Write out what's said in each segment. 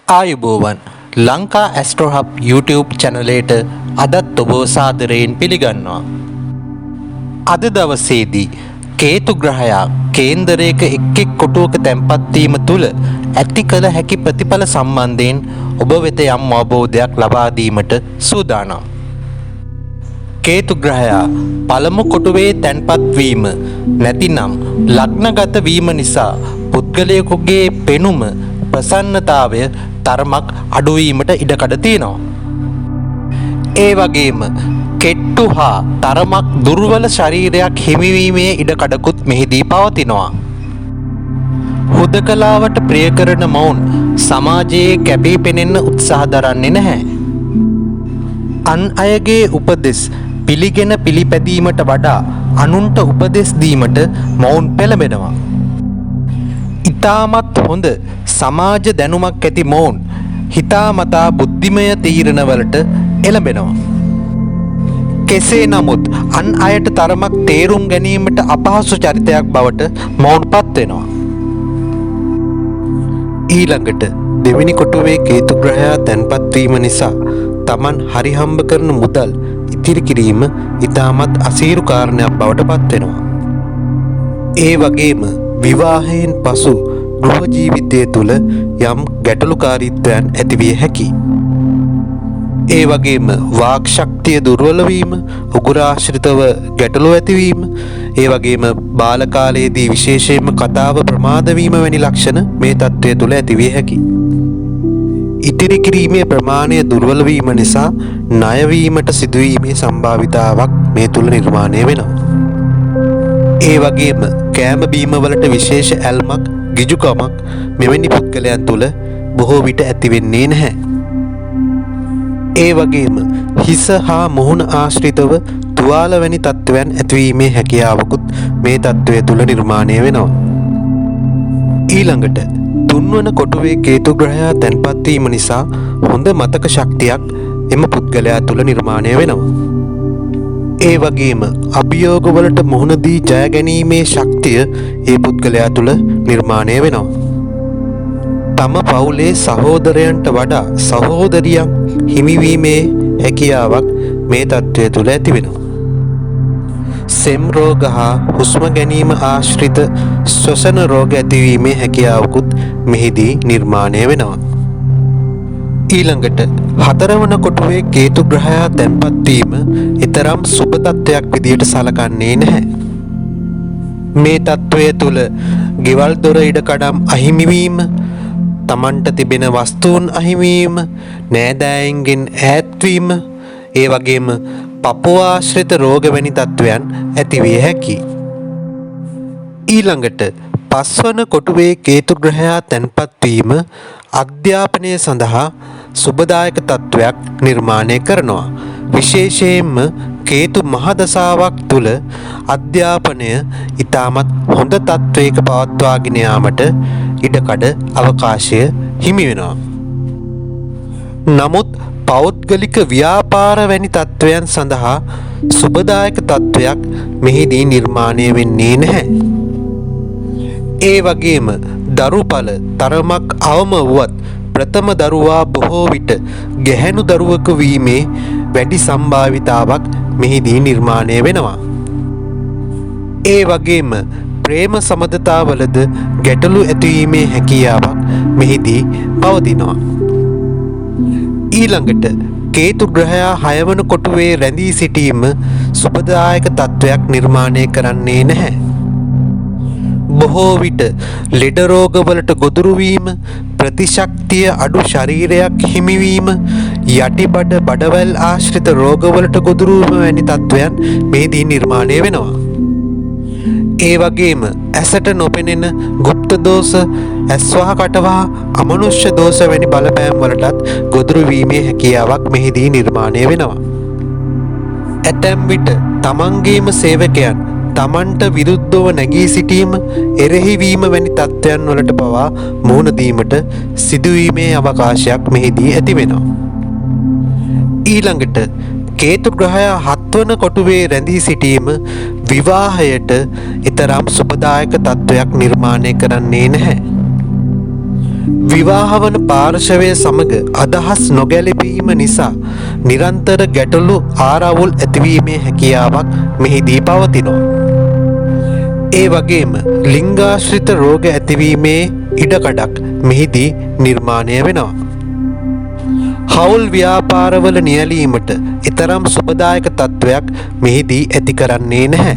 ආයුබෝවන් Lanka astro hub YouTube චැනලයට අදත් ඔබ සාදරයෙන් පිළිගන්නවා. අද දවසේදී කේතු ග්‍රහයා කේන්දරයක එක් කොටුවක තැන්පත් වීම තුළ ඇති කළ හැකි ප්‍රතිඵල සම්බන්ධයෙන් ඔබ වෙත යම් අවබෝධයක් ලබා දීමට සූදානම්. කේතු ග්‍රහයා පළමු කොටුවේ තැන්පත් වීම නැතිනම් ලග්නගත වීම නිසා පුද්ගලයෙකුගේ පෙනුම ප්‍රසන්නතාවය තරමක් අඩුවීමට ඉඩකඩ තියෙනවා. ඒ වගේම කෙට්ටු හා තරමක් දුර්වල ශරීරයක් හිමිවීමේ ඉඩකඩකුත් මෙහිදී පවතිනවා. හුදකලාවට ප්‍රිය කරන මොවුන් සමාජයේ කැපී පෙනෙන්න උත්සාහ දරන්නේ නැහැ. අන් අයගේ උපදෙස් පිළිගෙන පිළිපැදීමට වඩා අනුන්ට උපදෙස් දීමට මොවුන් පෙළඹෙනවා. ඉතාමත් හොඳ සමාජ දැනුමක් ඇති මොවුන් හිතාමතා බුද්ධිමය තීරණවලට එළඹෙනවා. කෙසේ නමුත් අන් අයට තරමක් තේරුම් ගැනීමට අපහසු චරිතයක් බවට මොවුන් පත් වෙනවා. ඊළඟට දෙවෙනි කොටුවේ කේතු ග්‍රහයා තැන්පත් වීම නිසා Taman හරි හම්බ කරන මුදල් ඉතිරි කිරීම ඉතාමත් අසීරු කාරණයක් බවට පත් වෙනවා. ඒ වගේම විවාහයෙන් පසු ගෘහ ජීවිතය තුළ යම් ගැටලුකාරීත්වයන් ඇතිවිය හැකියි. ඒ වගේම වාක් ශක්තිය දුර්වල වීම, උගුරාශ්‍රිතව ගැටලු ඇතිවීම, ඒ වගේම බාල කාලයේදී විශේෂයෙන්ම කතාව ප්‍රමාද වීම වැනි ලක්ෂණ මේ තත්ත්වය තුළ ඇතිවිය හැකියි. ඉතිරි කිරීමේ ප්‍රමාණය දුර්වල වීම නිසා ණය වීමට සිදුවීමේ සම්භාවිතාවක් මේ තුළ නිර්මාණය වෙනවා. ඒ වගේම කෑම බීම වලට විශේෂ ඇල්මක්, ගිජුකමක් මෙවැනි පුද්ගලයන් තුළ බොහෝ විට ඇති වෙන්නේ නැහැ. ඒ වගේම හිස හා මුහුණ ආශ්‍රිතව තුවාල වැනි තත්ත්වයන් ඇතිවීමේ හැකියාවකුත් මේ තත්ත්වය තුළ නිර්මාණය වෙනවා. ඊළඟට තුන්වන කොටුවේ කේතු ග්‍රහයා තැන්පත් වීම නිසා හොඳ මතක ශක්තියක් එම පුද්ගලයා තුළ නිර්මාණය වෙනවා. ඒ වගේම අභියෝගවලට මුහුණ දී ජය ගැනීමේ ශක්තිය ඒ පුද්ගලයා තුළ නිර්මාණය වෙනවා. තම පවුලේ සහෝදරයන්ට වඩා සහෝදරියක් හිමිවීමේ හැකියාවක් මේ තත්ත්වය තුළ ඇති වෙනවා. සෙම් රෝග හා හුස්ම ගැනීම ආශ්‍රිත ශ්වසන රෝග ඇතිවීමේ හැකියාවකුත් මෙහිදී නිර්මාණය වෙනවා. ඊළඟට හතරවන කොටුවේ කේතු ග්‍රහයා තැන්පත් වීම ඊතරම් සුබ තත්ත්වයක් විදියට සලකන්නේ නැහැ. මේ තත්ත්වය තුළ ගෙවල් දොර ඉඩකඩම් අහිමි වීම, Tamanට තිබෙන වස්තුන් අහිමි වීම, නෑදෑයන්ගෙන් ඈත් වීම, ඒ වගේම පපුව ආශ්‍රිත රෝග වැනි තත්ත්වයන් ඇතිවිය හැකියි. ඊළඟට පස්වන කොටුවේ කේතු ග්‍රහයා තැන්පත් වීම අධ්‍යාපනය සඳහා සුබදායක තත්ත්වයක් නිර්මාණය කරනවා. විශේෂයෙන්ම කේතු මහදශාවක් තුළ අධ්‍යාපනය ඉතාමත් හොඳ තත්ත්වයක පවත්වාගෙන යාමට ඉඩකඩ අවකාශය හිමි වෙනවා. නමුත් පෞද්ගලික ව්‍යාපාර වැනි තත්ත්වයන් සඳහා සුබදායක තත්ත්වයක් මෙහිදී නිර්මාණය වෙන්නේ නැහැ. ඒ වගේම දරුඵල තරමක් අවම වුවත් ප්‍රථම දරුවා බොහෝ විට ගැහැණු දරුවක වීමේ වැඩි සම්භාවිතාවක් මෙහිදී නිර්මාණය වෙනවා. ඒ වගේම ප්‍රේම සබඳතාවලද ගැටලු ඇතිවීමේ හැකියාවක් මෙහිදී පවතිනවා. ඊළඟට කේතු ග්‍රහයා 6 වන කොටුවේ රැඳී සිටීම සුබදායක තත්ත්වයක් නිර්මාණය කරන්නේ නැහැ. බොහෝ විට ලෙඩ රෝගවලට ගොදුරු වීම, ප්‍රතිශක්තිය අඩු ශරීරයක් හිමිවීම, යටිබඩ බඩවැල් ආශ්‍රිත රෝගවලට ගොදුරු වීම වැනි තත්ත්වයන් මෙහිදී නිර්මාණය වෙනවා. ඒ වගේම ඇසට නොපෙනෙන গুপ্ত දෝෂ, ඇස්වහ කටවහ අමනුෂ්‍ය දෝෂ වැනි බලපෑම් වලටත් ගොදුරු වීමේ හැකියාවක් මෙහිදී නිර්මාණය වෙනවා. ඇතැම් විට තමන්ගේම සේවකයන් තමන්ට විරුද්ධව නැගී සිටීම, එරෙහිවීම වැනි තත්ත්වයන් වලට පවා මුහුණ දීමට සිදුවීමේ අවකාශයක් මෙහිදී ඇති වෙනවා. ඊළඟට කේතු ග්‍රහයා 7 වන කොටුවේ රැඳී සිටීම විවාහයට ඊතරම් සුබදායක තත්ත්වයක් නිර්මාණය කරන්නේ නැහැ. විවාහ වන පාර්ශවය සමග අදහස් නොගැලපීම නිසා නිරන්තර ගැටලු ආරවුල් ඇතිවීමේ හැකියාවක් මෙහිදී පවතිනවා. ඒ වගේම ලිංගාශ්‍රිත රෝග ඇතිවීමේ ඉඩකඩක් මෙහිදී නිර්මාණය වෙනවා. හවුල් ව්‍යාපාරවල නියැලීමට ඊතරම් සුබදායක තත්ත්වයක් මෙහිදී ඇති කරන්නේ නැහැ.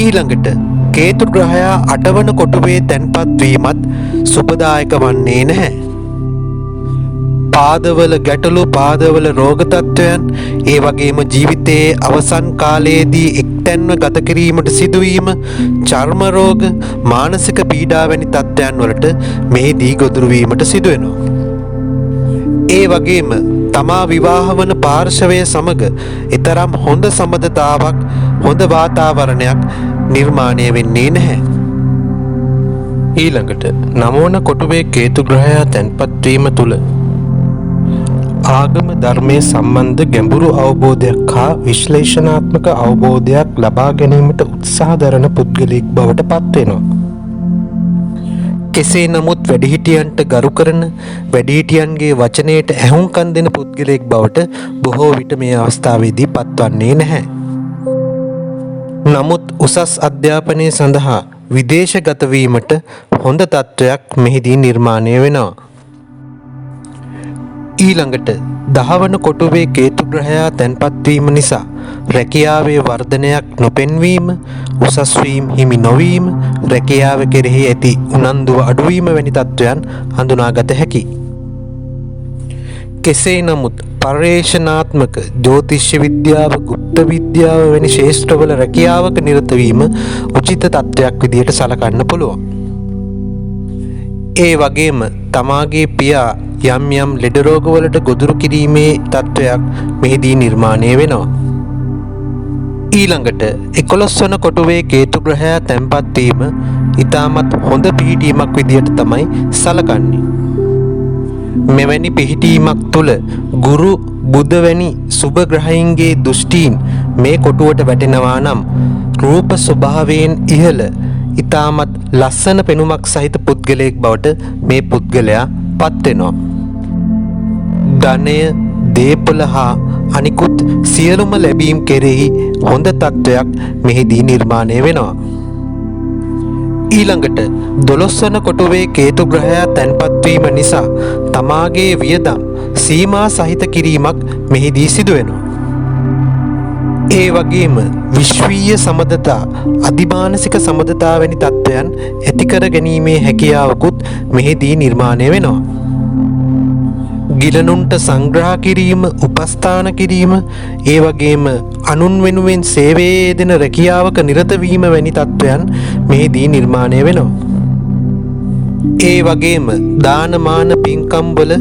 ඊළඟට කේතු ග්‍රහයා 8 වන කොටුවේ තැන්පත් වීමත් සුබදායක වන්නේ නැහැ. පාදවල ගැටලු, පාදවල රෝග තත්ත්වයන්, ඒ වගේම ජීවිතයේ අවසන් කාලයේදී එක්තැන්ව ගත කිරීමට සිදුවීම, චර්ම රෝග, මානසික පීඩා වැනි තත්ත්වයන් වලට මෙහිදී ගොදුරු වීමට සිදු වෙනවා. ඒ වගේම තමා විවාහ වන පාර්ශවය සමග ඊතරම් හොඳ සම්බන්ධතාවක්, හොඳ වාතාවරණයක් නිර්මාණය වෙන්නේ නැහැ. ඊළඟට 9 වන කොටුවේ කේතු ග්‍රහයා තැන්පත් වීම තුළ ආගම ධර්මයේ සම්බන්ධ ගැඹුරු අවබෝධයක් හා විශ්ලේෂණාත්මක අවබෝධයක් ලබා ගැනීමට උත්සාහ දරන පුද්ගලයෙක් බවට පත් වෙනවා. කෙසේ නමුත් වැඩිහිටියන්ට ගරු කරන, වැඩිහිටියන්ගේ වචනයට ඇහුම්කන් දෙන පුද්ගලයෙක් බවට බොහෝ විට මේ අවස්ථාවේදී පත්වන්නේ නැහැ. නමුත් උසස් අධ්‍යාපනය සඳහා විදේශගත වීමට හොඳ තත්ත්වයක් මෙහිදී නිර්මාණය වෙනවා. ඊළඟට 10 වන කොටුවේ කේතු ග්‍රහයා තැන්පත් වීම නිසා රැකියාවේ වර්ධනයක් නොපෙන්වීම, උසස් වීම හිමි නොවීම, රැකියාව කෙරෙහි ඇති උනන්දුව අඩුවීම වැනි තත්ත්වයන් හඳුනාගත හැකියි. කෙසේ නමුත් පර්යේෂණාත්මක ජ්‍යොතිෂ්‍ය විද්‍යාව, গুপ্ত විද්‍යාව වැනි ශාස්ත්‍රවල රැකියාවක නිරත වීම උචිත තත්ත්වයක් විදියට සලකන්න පුළුවන්. ඒ වගේම තමාගේ පියා යම් යම් ලෙඩ රෝගවලට ගොදුරු කිරීමේ තත්ත්වයක් මෙහිදී නිර්මාණය වෙනවා. ඊළඟට 11 වන කොටුවේ කේතු ග්‍රහයා තැන්පත් වීම ඊටමත් හොඳ පිහිටීමක් විදියට තමයි සලකන්නේ. මෙවැනි පිහිටීමක් තුළ ගුරු, බුධ වැනි සුබ ග්‍රහයින්ගේ දෘෂ්ටීන් මේ කොටුවට වැටෙනවා නම් රූප ස්වභාවයෙන් ඉහළ ඊටමත් ලස්සන පෙනුමක් සහිත පුද්ගලයෙක් බවට මේ පුද්ගලයා පත් වෙනවා. ධනය, දේපල හා අනිකුත් සියලුම ලැබීම් කෙරෙහි හොඳ තත්ත්වයක් මෙහිදී නිර්මාණය වෙනවා. ඊළඟට 12 වන කොටුවේ කේතු ග්‍රහයා තැන්පත් වීම නිසා තමාගේ වියදම් සීමා සහිත කිරීමක් මෙහිදී සිදු වෙනවා. ඒ වගේම විශ්වීය සමදතා, අධිමානසික සමදතා වැනි තත්ත්වයන් ඇති කර ගැනීමේ හැකියාවකුත් මෙහිදී නිර්මාණය වෙනවා. ගිලනුන්ට සංග්‍රහ කිරීම, උපස්ථාන කිරීම, ඒ වගේම අනුන් වෙනුවෙන් සේවයේ යෙදෙන රැකියාවක නිරත වීම වැනි තත්ත්වයන් මෙහිදී නිර්මාණය වෙනවා. ඒ වගේම දාන මාන පින්කම් වල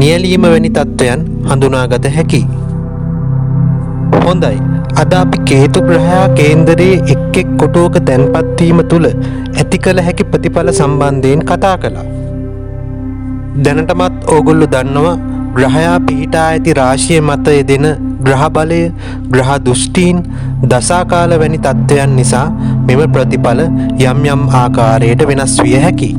නියැලීම වැනි තත්ත්වයන් හඳුනාගත හැකියි. හොඳයි. අද අපි කේතු ග්‍රහයා කේන්දරයේ එක් එක් කොටුවක තැන්පත් වීම තුළ ඇති කළ හැකි ප්‍රතිඵල සම්බන්ධයෙන් කතා කළා. දැනටමත් ඕගොල්ලෝ දන්නවා ග්‍රහයා පිහිටා ඇති රාශිය මත යෙදෙන ග්‍රහ බලය, ග්‍රහ දෘෂ්ටීන්, දසාකාල වැනි තත්ත්වයන් නිසා මෙම ප්‍රතිඵල යම් යම් ආකාරයට වෙනස් විය හැකියි.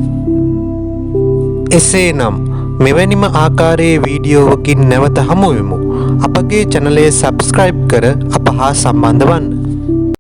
එසේනම් මෙවැනිම ආකාරයේ වීඩියෝවකින් නැවත හමු වෙමු. අපගේ channel එක subscribe කර අප හා සම්බන්ධ වන්න.